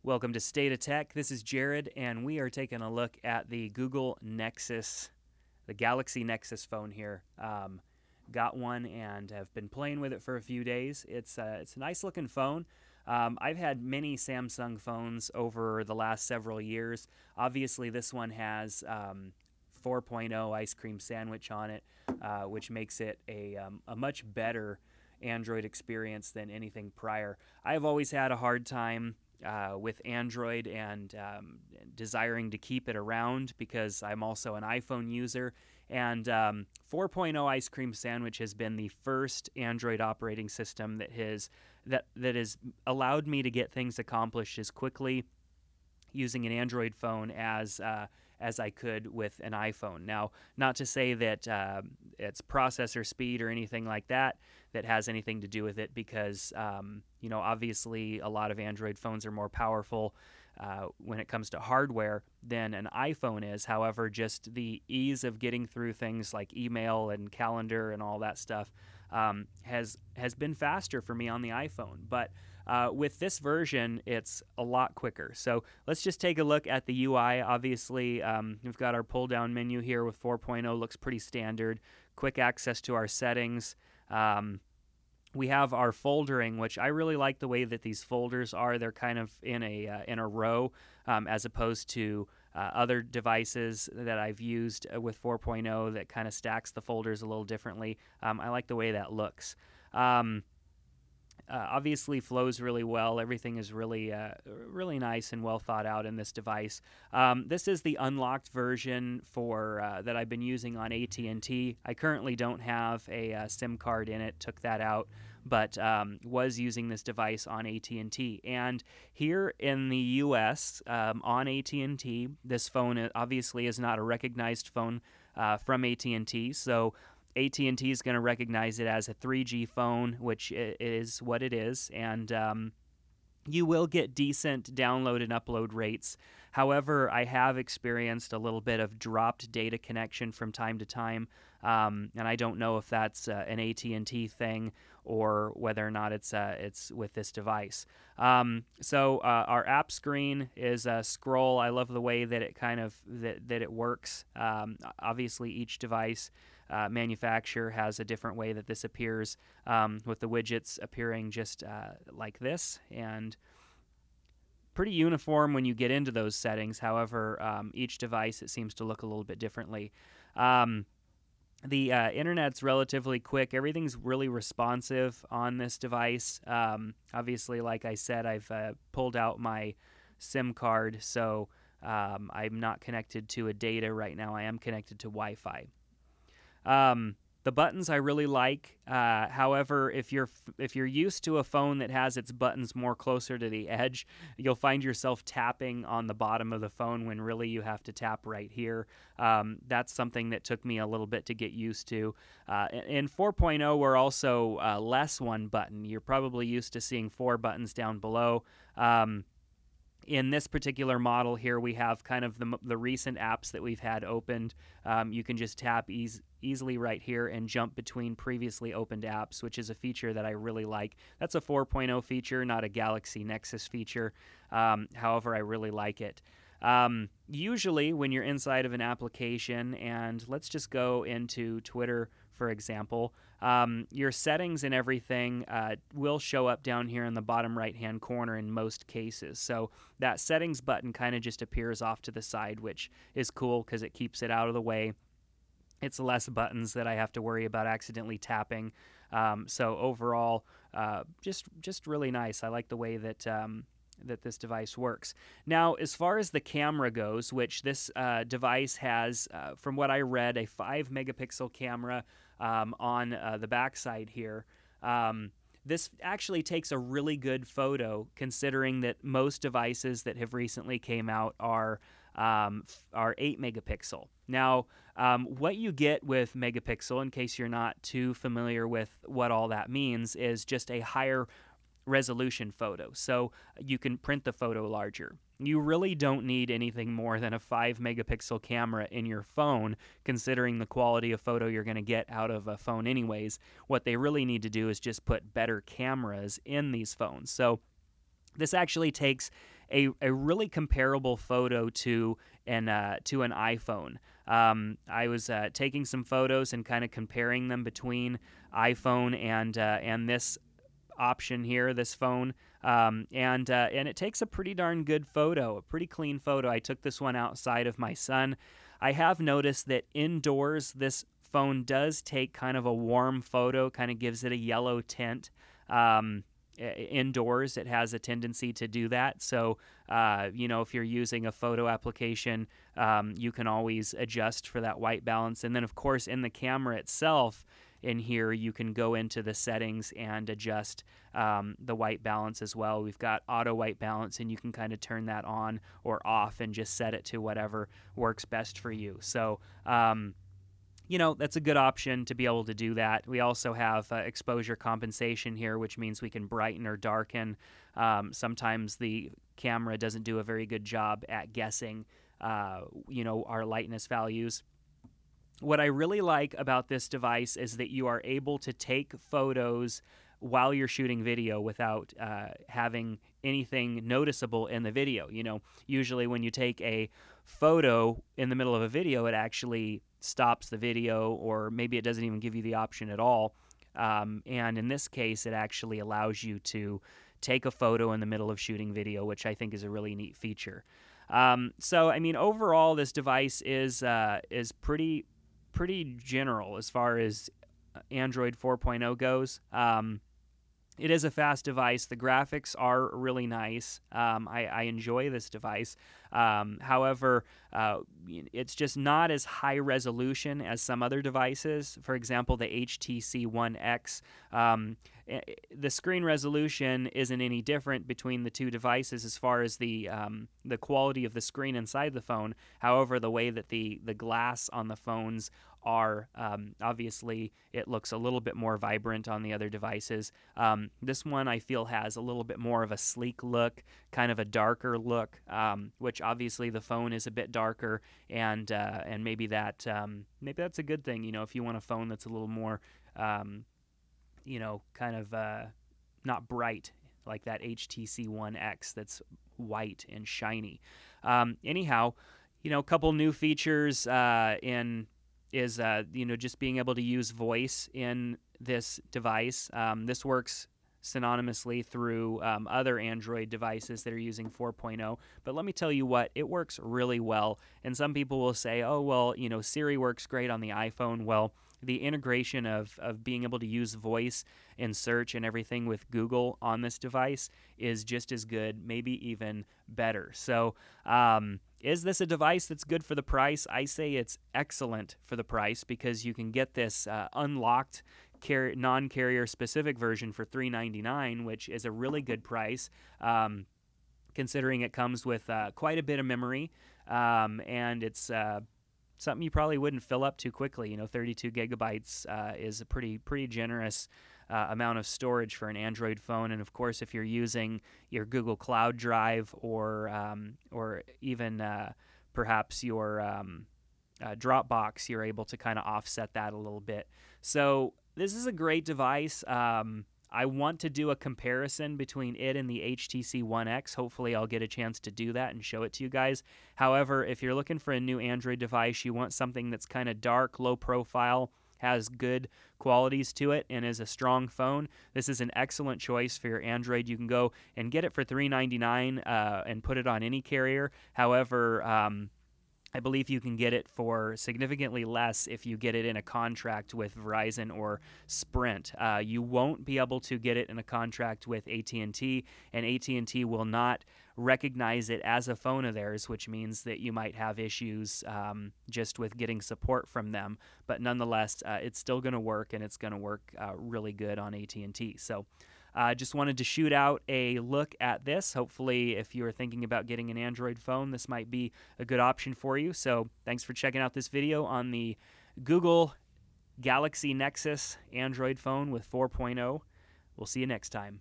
Welcome to State of Tech. This is Jared, and we are taking a look at the Google Nexus, the Galaxy Nexus phone here. Got one and have been playing with it for a few days. It's a nice looking phone. I've had many Samsung phones over the last several years. Obviously, this one has 4.0 ice cream sandwich on it, which makes it a much better Android experience than anything prior. I've always had a hard time with Android and desiring to keep it around because I'm also an iPhone user. And 4.0 Ice Cream Sandwich has been the first Android operating system that has allowed me to get things accomplished as quickly using an Android phone as I could with an iPhone. Now, not to say that it's processor speed or anything like that has anything to do with it, because obviously a lot of Android phones are more powerful when it comes to hardware than an iPhone is. However, just the ease of getting through things like email and calendar and all that stuff has been faster for me on the iPhone. But with this version, it's a lot quicker. So let's just take a look at the UI. Obviously, we've got our pull-down menu here with 4.0. Looks pretty standard. Quick access to our settings. We have our foldering, which I really like the way that these folders are. They're kind of in a row, as opposed to other devices that I've used with 4.0 that kind of stacks the folders a little differently. I like the way that looks. Obviously flows really well. Everything is really really nice and well thought out in this device. This is the unlocked version for that I've been using on AT&T. I currently don't have a SIM card in it, took that out, but was using this device on AT&T. And here in the US, on AT&T, this phone obviously is not a recognized phone from AT&T, so AT&T is going to recognize it as a 3G phone, which is what it is, and you will get decent download and upload rates. However, I have experienced a little bit of dropped data connection from time to time, and I don't know if that's an AT&T thing or whether or not it's with this device. So our app screen is a scroll. I love the way that it that it works. Obviously, each device manufacturer has a different way that this appears, with the widgets appearing just like this, and pretty uniform when you get into those settings. However, each device, it seems to look a little bit differently. The internet's relatively quick. Everything's really responsive on this device. Obviously, like I said, I've pulled out my SIM card, so I'm not connected to a data right now. I am connected to Wi-Fi. The buttons I really like. However, if you're used to a phone that has its buttons more closer to the edge, you'll find yourself tapping on the bottom of the phone when really you have to tap right here. That's something that took me a little bit to get used to. In 4.0, we're also less one button. You're probably used to seeing 4 buttons down below. In this particular model here, we have kind of the recent apps that we've had opened. You can just tap easily right here and jump between previously opened apps, which is a feature that I really like. That's a 4.0 feature, not a Galaxy Nexus feature. However, I really like it. Usually when you're inside of an application, and let's just go into Twitter, for example, your settings and everything will show up down here in the bottom right-hand corner in most cases. So that settings button kind of just appears off to the side, which is cool because it keeps it out of the way. It's less buttons that I have to worry about accidentally tapping. So overall, just really nice. I like the way that that this device works. Now, as far as the camera goes, which this device has, from what I read, a 5-megapixel camera on the backside here. This actually takes a really good photo, considering that most devices that have recently came out are 8 megapixel. Now, what you get with megapixel, in case you're not too familiar with what all that means, is just a higher resolution photo. So you can print the photo larger. you really don't need anything more than a 5-megapixel camera in your phone, considering the quality of photo you're going to get out of a phone anyways. What they really need to do is just put better cameras in these phones. So this actually takes a really comparable photo to an iPhone. I was taking some photos and kind of comparing them between iPhone and this option here, this phone, and it takes a pretty darn good photo, a pretty clean photo. I took this one outside of my son. I have noticed that indoors this phone does take kind of a warm photo, kind of gives it a yellow tint. Indoors, it has a tendency to do that. So, if you're using a photo application, you can always adjust for that white balance. And then, of course, in the camera itself, in here, you can go into the settings and adjust the white balance as well. We've got auto white balance, and you can kind of turn that on or off and just set it to whatever works best for you. So, that's a good option to be able to do that. We also have exposure compensation here, which means we can brighten or darken. Sometimes the camera doesn't do a very good job at guessing, our lightness values. What I really like about this device is that you are able to take photos while you're shooting video without having anything noticeable in the video. Usually when you take a photo in the middle of a video, it actually stops the video, or maybe it doesn't even give you the option at all. And in this case, it actually allows you to take a photo in the middle of shooting video, which I think is a really neat feature. Overall, this device is pretty general as far as Android 4.0 goes. It is a fast device. The graphics are really nice. I enjoy this device. However, it's just not as high resolution as some other devices. For example, the HTC One X. The screen resolution isn't any different between the two devices as far as the quality of the screen inside the phone. However, the way that the glass on the phones are, obviously it looks a little bit more vibrant on the other devices. This one I feel has a little bit more of a sleek look, kind of a darker look, which obviously the phone is a bit darker, and maybe that's a good thing. If you want a phone that's a little more, not bright like that HTC One X that's white and shiny. A couple new features just being able to use voice in this device. This works synonymously through other Android devices that are using 4.0. But let me tell you what, it works really well. And some people will say, oh, well, Siri works great on the iPhone. Well, the integration of being able to use voice in search and everything with Google on this device is just as good, maybe even better. So, is this a device that's good for the price? I say it's excellent for the price because you can get this unlocked non-carrier specific version for $399, which is a really good price, considering it comes with quite a bit of memory, and it's something you probably wouldn't fill up too quickly. 32 gigabytes is a pretty generous amount of storage for an Android phone. And of course, if you're using your Google Cloud Drive or even perhaps your Dropbox, you're able to kind of offset that a little bit. So this is a great device. I want to do a comparison between it and the HTC One X. Hopefully I'll get a chance to do that and show it to you guys. However, if you're looking for a new Android device, you want something that's kind of dark, low profile, has good qualities to it, and is a strong phone, this is an excellent choice for your Android. You can go and get it for $399 and put it on any carrier. However, I believe you can get it for significantly less if you get it in a contract with Verizon or Sprint. You won't be able to get it in a contract with AT&T, and AT&T will not recognize it as a phone of theirs, which means that you might have issues just with getting support from them. But nonetheless, it's still going to work, and it's going to work really good on AT&T. So just wanted to shoot out a look at this. Hopefully, if you're thinking about getting an Android phone, this might be a good option for you. So thanks for checking out this video on the Google Galaxy Nexus Android phone with 4.0. We'll see you next time.